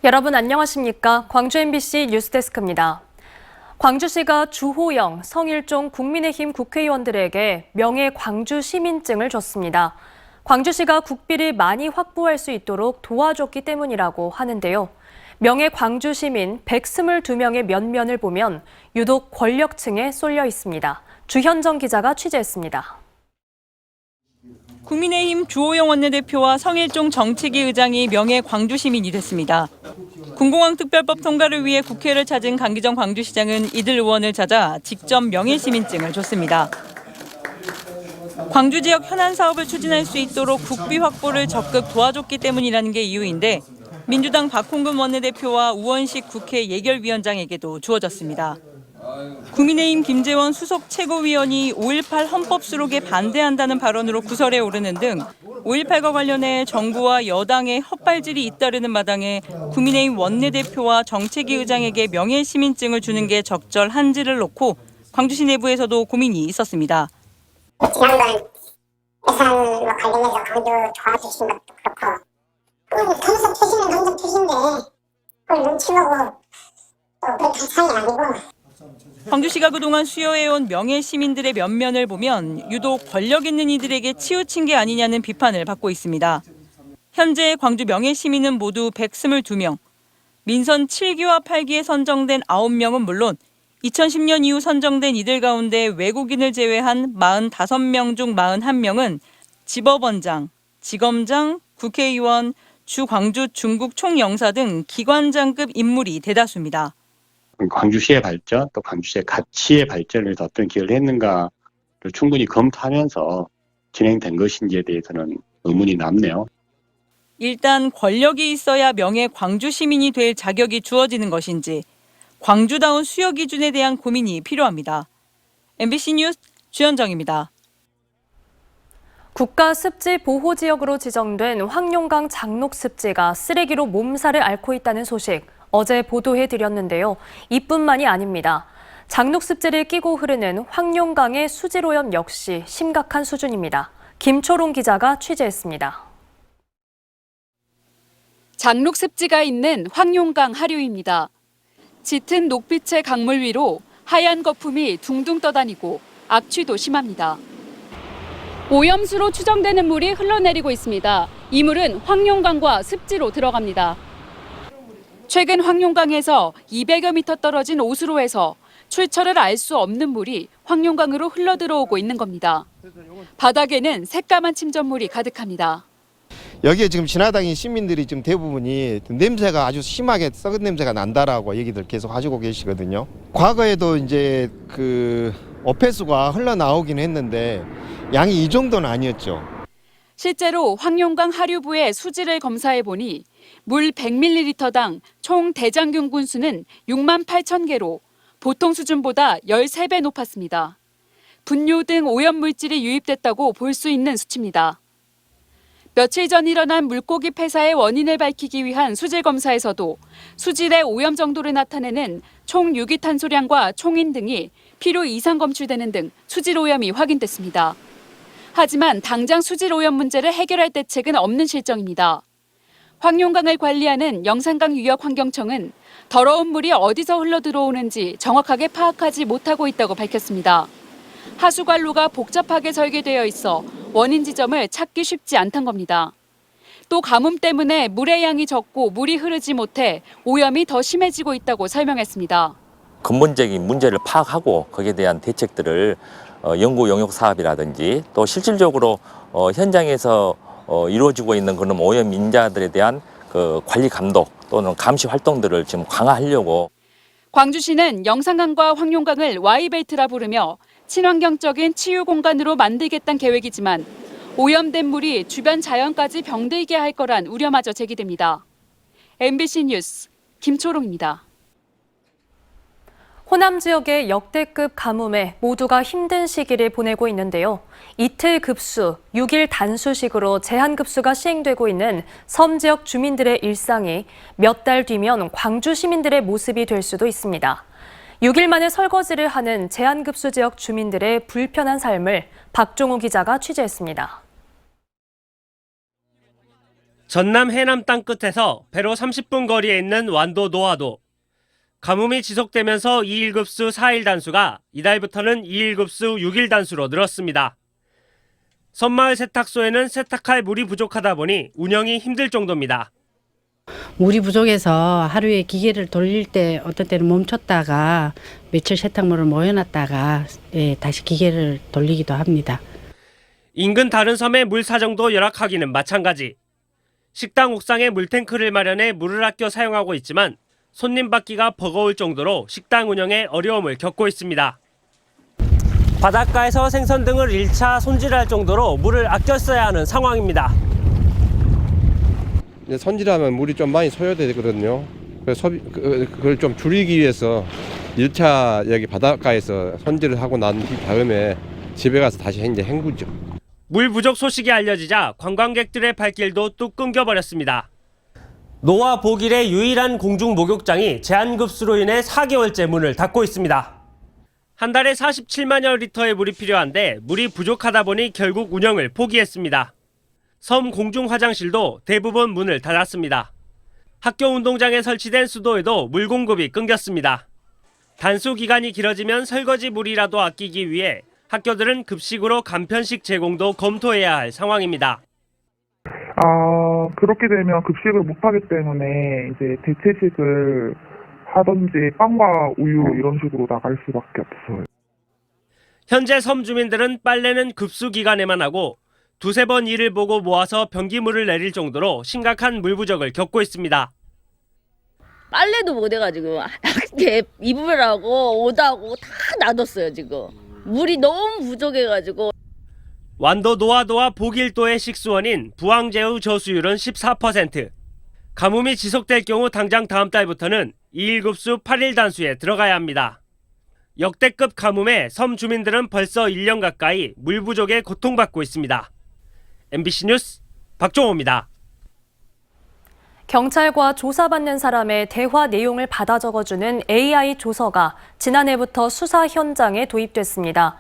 여러분 안녕하십니까? 광주 MBC 뉴스데스크입니다. 광주시가 주호영, 성일종 국민의힘 국회의원들에게 명예 광주 시민증을 줬습니다. 광주시가 국비를 많이 확보할 수 있도록 도와줬기 때문이라고 하는데요. 명예 광주 시민 122명의 면면을 보면 유독 권력층에 쏠려 있습니다. 주현정 기자가 취재했습니다. 국민의힘 주호영 원내대표와 성일종 정책위 의장이 명예 광주 시민이 됐습니다. 군공항 특별법 통과를 위해 국회를 찾은 강기정 광주시장은 이들 의원을 찾아 직접 명예 시민증을 줬습니다. 광주 지역 현안 사업을 추진할 수 있도록 국비 확보를 적극 도와줬기 때문이라는 게 이유인데 민주당 박홍근 원내대표와 우원식 국회 예결위원장에게도 주어졌습니다. 국민의힘 김재원 수석 최고위원이 5.18 헌법 수록에 반대한다는 발언으로 구설에 오르는 등 5.18과 관련해 정부와 여당의 헛발질이 잇따르는 마당에 국민의힘 원내대표와 정책위 의장에게 명예시민증을 주는 게 적절한지를 놓고 광주시 내부에서도 고민이 있었습니다. 지난번 예산과 관련해서 강조 도와주신 것도 그렇고 당선 표시는 당선 표시인데 그걸 눈치 보고 또 그렇게 할 상이 아니고 광주시가 그동안 수여해온 명예 시민들의 면면을 보면 유독 권력 있는 이들에게 치우친 게 아니냐는 비판을 받고 있습니다. 현재 광주 명예 시민은 모두 122명. 민선 7기와 8기에 선정된 9명은 물론 2010년 이후 선정된 이들 가운데 외국인을 제외한 45명 중 41명은 지법원장, 지검장, 국회의원, 주 광주 중국 총영사 등 기관장급 인물이 대다수입니다. 광주시의 발전, 또 광주시의 가치의 발전을 어떤 기여를 했는가를 충분히 검토하면서 진행된 것인지에 대해서는 의문이 남네요. 일단 권력이 있어야 명예 광주 시민이 될 자격이 주어지는 것인지 광주다운 수여 기준에 대한 고민이 필요합니다. MBC 뉴스 주현정입니다. 국가습지보호지역으로 지정된 황룡강 장록습지가 쓰레기로 몸살을 앓고 있다는 소식 어제 보도해드렸는데요. 이뿐만이 아닙니다. 장록습지를 끼고 흐르는 황룡강의 수질오염 역시 심각한 수준입니다. 김초롱 기자가 취재했습니다. 장록습지가 있는 황룡강 하류입니다. 짙은 녹빛의 강물 위로 하얀 거품이 둥둥 떠다니고 악취도 심합니다. 오염수로 추정되는 물이 흘러내리고 있습니다. 이 물은 황룡강과 습지로 들어갑니다. 최근 황룡강에서 200여 미터 떨어진 오수로에서 출처를 알 수 없는 물이 황룡강으로 흘러들어오고 있는 겁니다. 바닥에는 새까만 침전물이 가득합니다. 여기에 지금 지나다니는 시민들이 지금 대부분이 냄새가 아주 심하게 썩은 냄새가 난다라고 얘기들 계속 하시고 계시거든요. 과거에도 이제 어폐수가 흘러나오긴 했는데 양이 이 정도는 아니었죠. 실제로 황룡강 하류부의 수질을 검사해 보니 물 100ml당 총 대장균 군수는 6만 8천 개로 보통 수준보다 13배 높았습니다. 분뇨 등 오염 물질이 유입됐다고 볼 수 있는 수치입니다. 며칠 전 일어난 물고기 폐사의 원인을 밝히기 위한 수질 검사에서도 수질의 오염 정도를 나타내는 총 유기탄소량과 총인 등이 필요 이상 검출되는 등 수질 오염이 확인됐습니다. 하지만 당장 수질 오염 문제를 해결할 대책은 없는 실정입니다. 황룡강을 관리하는 영산강유역환경청은 더러운 물이 어디서 흘러들어오는지 정확하게 파악하지 못하고 있다고 밝혔습니다. 하수관로가 복잡하게 설계되어 있어 원인 지점을 찾기 쉽지 않단 겁니다. 또 가뭄 때문에 물의 양이 적고 물이 흐르지 못해 오염이 더 심해지고 있다고 설명했습니다. 근본적인 문제를 파악하고 거기에 대한 대책들을 연구 용역 사업이라든지 또 실질적으로 현장에서 이루어지고 있는 그런 오염 인자들에 대한 관리 감독 또는 감시 활동들을 지금 강화하려고. 광주시는 영산강과 황룡강을 Y벨트라 부르며 친환경적인 치유 공간으로 만들겠다는 계획이지만 오염된 물이 주변 자연까지 병들게 할 거란 우려마저 제기됩니다. MBC 뉴스 김초롱입니다. 호남 지역의 역대급 가뭄에 모두가 힘든 시기를 보내고 있는데요. 이틀 급수, 6일 단수식으로 제한급수가 시행되고 있는 섬 지역 주민들의 일상이 몇 달 뒤면 광주 시민들의 모습이 될 수도 있습니다. 6일 만에 설거지를 하는 제한급수 지역 주민들의 불편한 삶을 박종호 기자가 취재했습니다. 전남 해남 땅끝에서 배로 30분 거리에 있는 완도 노화도. 가뭄이 지속되면서 2일급수 4일 단수가 이달부터는 2일급수 6일 단수로 늘었습니다. 섬마을 세탁소에는 세탁할 물이 부족하다 보니 운영이 힘들 정도입니다. 물이 부족해서 하루에 기계를 돌릴 때 어떤 때는 멈췄다가 며칠 세탁물을 모여놨다가 다시 기계를 돌리기도 합니다. 인근 다른 섬의 물 사정도 열악하기는 마찬가지. 식당 옥상에 물탱크를 마련해 물을 아껴 사용하고 있지만 손님 받기가 버거울 정도로 식당 운영에 어려움을 겪고 있습니다. 바닷가에서 생선 등을 1차 손질할 정도로 물을 아껴 써야 하는 상황입니다. 손질하면 물이 좀 많이 소요되거든요. 그래서 그걸 좀 줄이기 위해서 1차 여기 바닷가에서 손질을 하고 난 다음에 집에 가서 다시 이제 헹구죠. 물 부족 소식이 알려지자 관광객들의 발길도 뚝 끊겨버렸습니다. 노화 보길의 유일한 공중 목욕장이 제한급수로 인해 4개월째 문을 닫고 있습니다. 한 달에 47만여 리터의 물이 필요한데 물이 부족하다 보니 결국 운영을 포기했습니다. 섬 공중 화장실도 대부분 문을 닫았습니다. 학교 운동장에 설치된 수도에도 물 공급이 끊겼습니다. 단수 기간이 길어지면 설거지 물이라도 아끼기 위해 학교들은 급식으로 간편식 제공도 검토해야 할 상황입니다. 그렇게 되면 급식을 못 하기 때문에 이제 대체식을 하든지 빵과 우유 이런 식으로 나갈 수밖에 없어요. 현재 섬 주민들은 빨래는 급수 기간에만 하고 두세 번 일을 보고 모아서 변기물을 내릴 정도로 심각한 물 부족을 겪고 있습니다. 빨래도 못 해가지고 이불하고 옷하고 다 놔뒀어요 지금. 물이 너무 부족해가지고. 완도 노화도와 보길도의 식수원인 부항제우 저수율은 14%. 가뭄이 지속될 경우 당장 다음 달부터는 2일급수 8일 단수에 들어가야 합니다. 역대급 가뭄에 섬 주민들은 벌써 1년 가까이 물 부족에 고통받고 있습니다. MBC 뉴스 박종호입니다. 경찰과 조사받는 사람의 대화 내용을 받아 적어주는 AI 조서가 지난해부터 수사 현장에 도입됐습니다.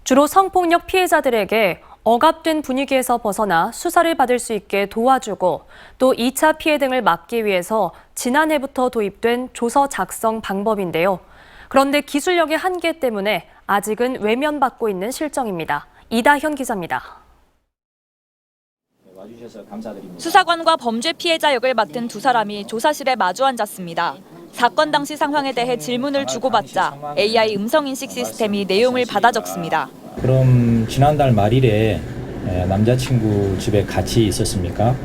주로 성폭력 피해자들에게 억압된 분위기에서 벗어나 수사를 받을 수 있게 도와주고 또 2차 피해 등을 막기 위해서 지난해부터 도입된 조서 작성 방법인데요. 그런데 기술력의 한계 때문에 아직은 외면받고 있는 실정입니다. 이다현 기자입니다. 수사관과 범죄 피해자 역을 맡은 두 사람이 조사실에 마주 앉았습니다. 사건 당시 상황에 대해 질문을 주고받자 AI 음성인식 시스템이 내용을 받아 적습니다. 그럼 지난달 말일에 남자친구 집에 같이 있었습니까?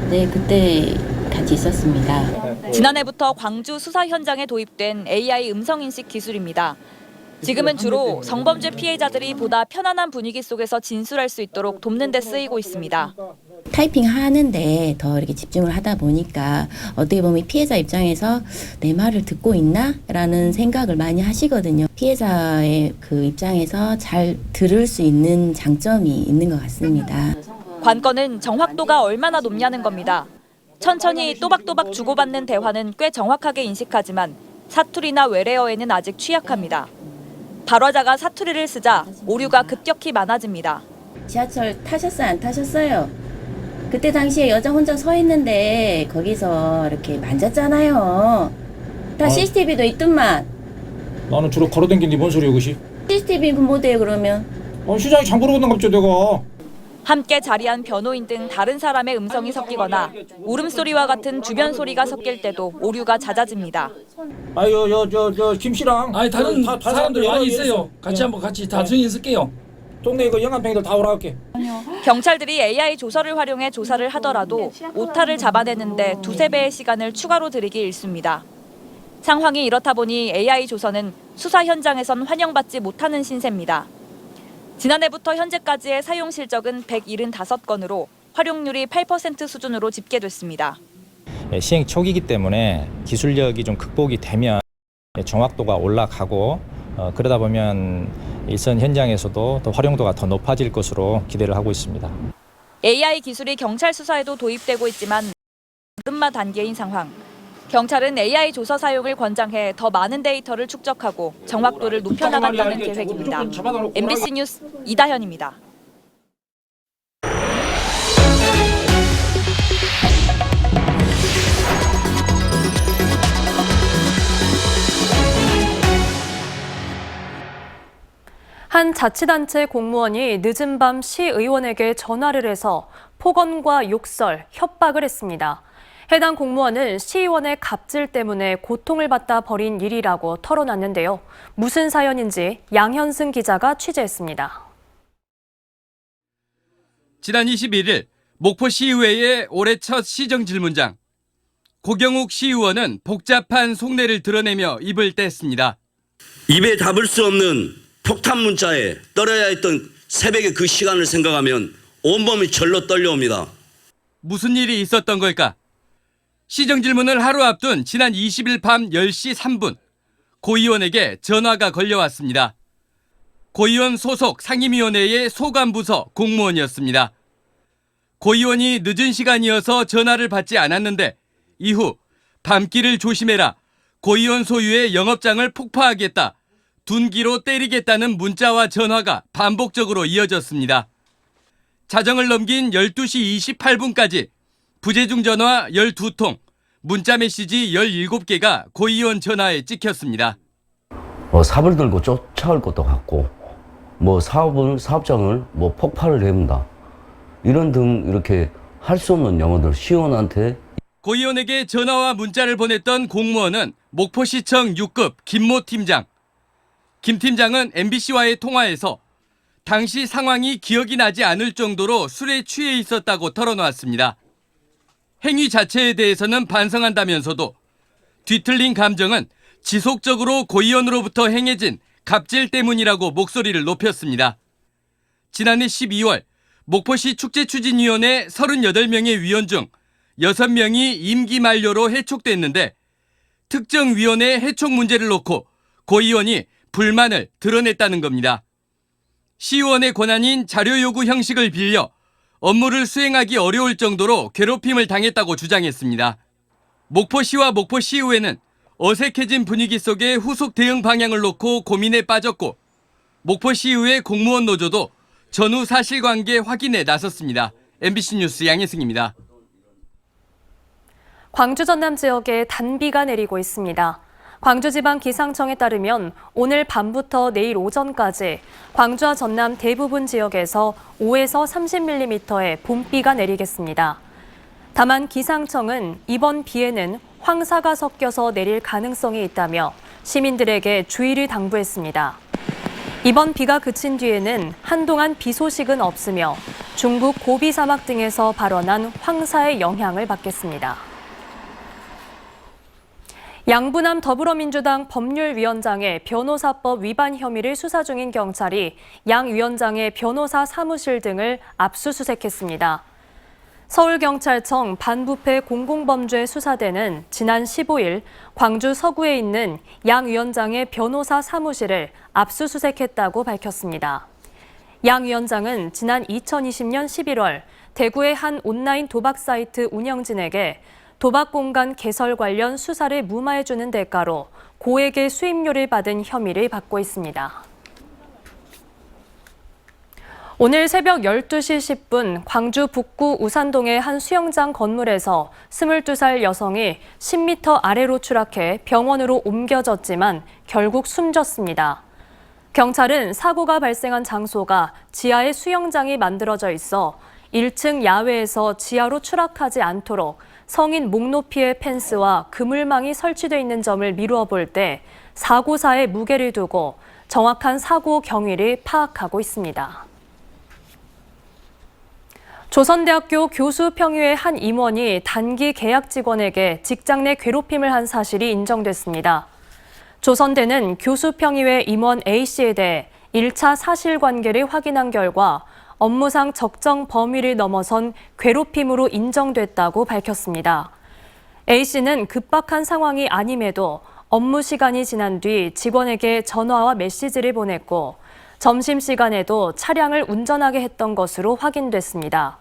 네, 그때 같이 있었습니다. 지난해부터 광주 수사 현장에 도입된 AI 음성인식 기술입니다. 지금은 주로 성범죄 피해자들이 보다 편안한 분위기 속에서 진술할 수 있도록 돕는 데 쓰이고 있습니다. 타이핑 하는데 더 이렇게 집중을 하다 보니까 어떻게 보면 피해자 입장에서 내 말을 듣고 있나? 라는 생각을 많이 하시거든요. 피해자의 그 입장에서 잘 들을 수 있는 장점이 있는 것 같습니다. 관건은 정확도가 얼마나 높냐는 겁니다. 천천히 또박또박 주고받는 대화는 꽤 정확하게 인식하지만 사투리나 외래어에는 아직 취약합니다. 발화자가 사투리를 쓰자 오류가 급격히 많아집니다. 지하철 타셨어요? 안 타셨어요? 그때 당시에 여자 혼자 서 있는데 거기서 이렇게 만졌잖아요. 다 CCTV도 있더만. 나는 주로 걸어댕기는데 뭔 소리야 그것이? CCTV 뭐대요 그러면? 시장에 장보러 간다 갑자기 내가. 함께 자리한 변호인 등 다른 사람의 음성이 섞이거나 울음소리와 같은 주변 소리가 섞일 때도 오류가 잦아집니다. 김 씨랑 다른 사람들 많이 있어요. 같이 한번 다 정리 쓸게요. 동네 이거 영암팽이들 다 오라할게. 경찰들이 AI 조서를 활용해 조사를 하더라도 오타를 잡아내는데 두세 배의 시간을 추가로 들이기 일쑤입니다. 상황이 이렇다 보니 AI 조서는 수사 현장에선 환영받지 못하는 신세입니다. 지난해부터 현재까지의 사용 실적은 175건으로 활용률이 8% 수준으로 집계됐습니다. 시행 초기이기 때문에 기술력이 좀 극복이 되면 정확도가 올라가고 그러다 보면 일선 현장에서도 더 활용도가 더 높아질 것으로 기대를 하고 있습니다. AI 기술이 경찰 수사에도 도입되고 있지만 끝마 단계인 상황. 경찰은 AI 조서 사용을 권장해 더 많은 데이터를 축적하고 정확도를 높여나간다는 계획입니다. MBC 뉴스 이다현입니다. 한 자치단체 공무원이 늦은 밤 시의원에게 전화를 해서 폭언과 욕설, 협박을 했습니다. 해당 공무원은 시의원의 갑질 때문에 고통을 받다 벌인 일이라고 털어놨는데요. 무슨 사연인지 양현승 기자가 취재했습니다. 지난 21일 목포시의회의 올해 첫 시정질문장. 고경욱 시의원은 복잡한 속내를 드러내며 입을 뗐습니다. 입에 담을 수 없는 폭탄 문자에 떨어야 했던 새벽의 그 시간을 생각하면 온몸이 절로 떨려옵니다. 무슨 일이 있었던 걸까? 시정질문을 하루 앞둔 지난 20일 밤 10시 3분 고 의원에게 전화가 걸려왔습니다. 고 의원 소속 상임위원회의 소관부서 공무원이었습니다. 고 의원이 늦은 시간이어서 전화를 받지 않았는데 이후 밤길을 조심해라, 고 의원 소유의 영업장을 폭파하겠다, 둔기로 때리겠다는 문자와 전화가 반복적으로 이어졌습니다. 자정을 넘긴 12시 28분까지 부재중 전화 12통, 문자 메시지 17개가 고 의원 전화에 찍혔습니다. 삽을 들고 쫓아올 것도 같고, 사업장을 폭발을 해본다. 이런 등 이렇게 할 수 없는 영어들 시의원한테. 고 의원에게 전화와 문자를 보냈던 공무원은 목포시청 6급 김모 팀장. 김 팀장은 MBC와의 통화에서 당시 상황이 기억이 나지 않을 정도로 술에 취해 있었다고 털어놓았습니다. 행위 자체에 대해서는 반성한다면서도 뒤틀린 감정은 지속적으로 고 의원으로부터 행해진 갑질 때문이라고 목소리를 높였습니다. 지난해 12월 목포시 축제추진위원회 38명의 위원 중 6명이 임기 만료로 해촉됐는데 특정 위원회 해촉 문제를 놓고 고 의원이 불만을 드러냈다는 겁니다. 시의원의 권한인 자료 요구 형식을 빌려 업무를 수행하기 어려울 정도로 괴롭힘을 당했다고 주장했습니다. 목포시와 목포시의회는 어색해진 분위기 속에 후속 대응 방향을 놓고 고민에 빠졌고 목포시의회 공무원 노조도 전후 사실관계 확인에 나섰습니다. MBC 뉴스 양혜승입니다. 광주 전남 지역에 단비가 내리고 있습니다. 광주지방기상청에 따르면 오늘 밤부터 내일 오전까지 광주와 전남 대부분 지역에서 5에서 30mm의 봄비가 내리겠습니다. 다만 기상청은 이번 비에는 황사가 섞여서 내릴 가능성이 있다며 시민들에게 주의를 당부했습니다. 이번 비가 그친 뒤에는 한동안 비 소식은 없으며 중국 고비 사막 등에서 발원한 황사의 영향을 받겠습니다. 양부남 더불어민주당 법률위원장의 변호사법 위반 혐의를 수사 중인 경찰이 양 위원장의 변호사 사무실 등을 압수수색했습니다. 서울경찰청 반부패 공공범죄 수사대는 지난 15일 광주 서구에 있는 양 위원장의 변호사 사무실을 압수수색했다고 밝혔습니다. 양 위원장은 지난 2020년 11월 대구의 한 온라인 도박 사이트 운영진에게 도박 공간 개설 관련 수사를 무마해주는 대가로 고액의 수임료를 받은 혐의를 받고 있습니다. 오늘 새벽 12시 10분 광주 북구 우산동의 한 수영장 건물에서 22살 여성이 10m 아래로 추락해 병원으로 옮겨졌지만 결국 숨졌습니다. 경찰은 사고가 발생한 장소가 지하에 수영장이 만들어져 있어 1층 야외에서 지하로 추락하지 않도록 성인 목 높이의 펜스와 그물망이 설치돼 있는 점을 미루어 볼 때 사고사에 무게를 두고 정확한 사고 경위를 파악하고 있습니다. 조선대학교 교수평의회 한 임원이 단기 계약 직원에게 직장 내 괴롭힘을 한 사실이 인정됐습니다. 조선대는 교수평의회 임원 A씨에 대해 1차 사실관계를 확인한 결과 업무상 적정 범위를 넘어선 괴롭힘으로 인정됐다고 밝혔습니다. A씨는 급박한 상황이 아님에도 업무 시간이 지난 뒤 직원에게 전화와 메시지를 보냈고 점심시간에도 차량을 운전하게 했던 것으로 확인됐습니다.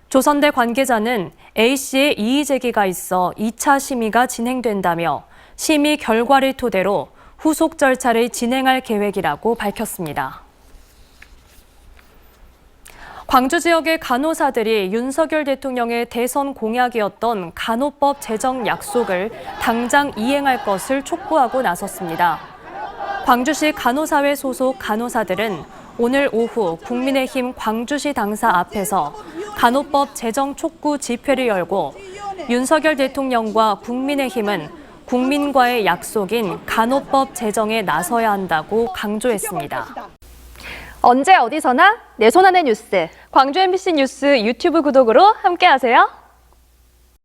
조선대 관계자는 A씨의 이의 제기가 있어 2차 심의가 진행된다며 심의 결과를 토대로 후속 절차를 진행할 계획이라고 밝혔습니다. 광주 지역의 간호사들이 윤석열 대통령의 대선 공약이었던 간호법 제정 약속을 당장 이행할 것을 촉구하고 나섰습니다. 광주시 간호사회 소속 간호사들은 오늘 오후 국민의힘 광주시 당사 앞에서 간호법 제정 촉구 집회를 열고 윤석열 대통령과 국민의힘은 국민과의 약속인 간호법 제정에 나서야 한다고 강조했습니다. 언제 어디서나 내 손 안의 뉴스. 광주 MBC 뉴스 유튜브 구독으로 함께하세요.